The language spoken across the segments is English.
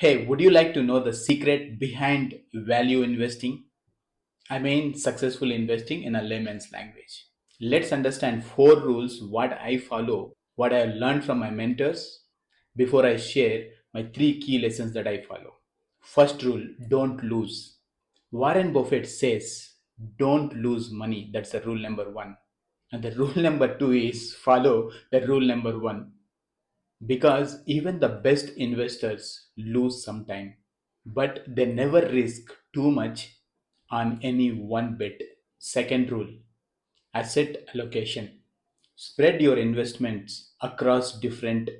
Hey, would you like to know the secret behind value investing? I mean, successful investing in a layman's language. Let's understand four rules what I follow, what I have learned from my mentors before I share my three key lessons that I follow. First rule, don't lose. Warren Buffett says, don't lose money. That's the rule number one. And the rule number two is follow the rule number one. Because even the best investors lose sometime, but they never risk too much on any one bet. Second rule, asset allocation. Spread your investments across different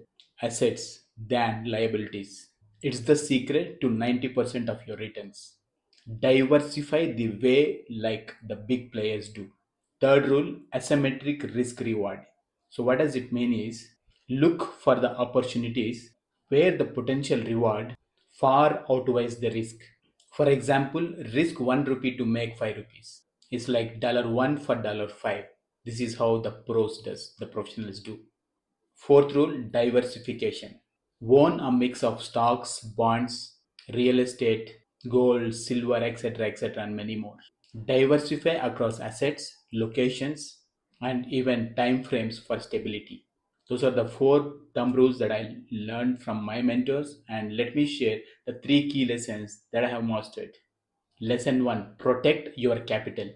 assets than liabilities. It's the secret to 90% of your returns. Diversify the way like the big players do. Third rule, asymmetric risk reward. So what does it mean is look for the opportunities where the potential reward far outweighs the risk. For example, risk 1 rupee to make 5 rupees. It's like $1 for $5. This is how the pros does, the professionals do. Fourth rule, diversification. Own a mix of stocks, bonds, real estate, gold, silver, etc., and many more. Diversify across assets, locations, and even time frames for stability. Those are the four thumb rules that I learned from my mentors, and let me share the three key lessons that I have mastered. Lesson 1, protect your capital.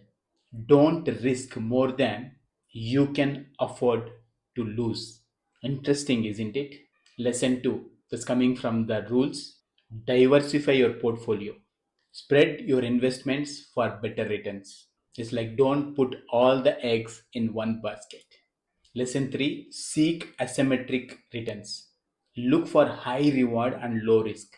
Don't risk more than you can afford to lose. Interesting, isn't it? Lesson 2, that's coming from the rules. Diversify your portfolio. Spread your investments for better returns. It's like don't put all the eggs in one basket. Lesson 3, seek asymmetric returns. Look for high reward and low risk.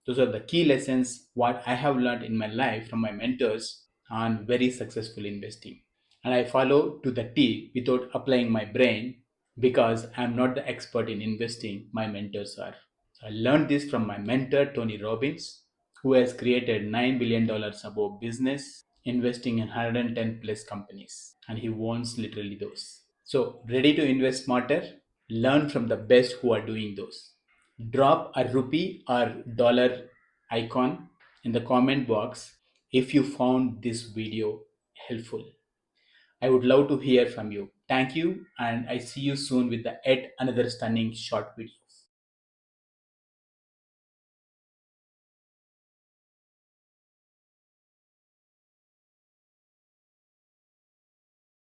Those are the key lessons what I have learned in my life from my mentors on very successful investing. And I follow to the T without applying my brain because I'm not the expert in investing, my mentors are. So I learned this from my mentor Tony Robbins, who has created $9 billion above business, investing in 110 plus companies, and he owns literally those. So, ready to invest smarter? Learn from the best who are doing those. Drop a rupee or dollar icon in the comment box if you found this video helpful. I would love to hear from you. Thank you, and I see you soon with the yet another stunning short video.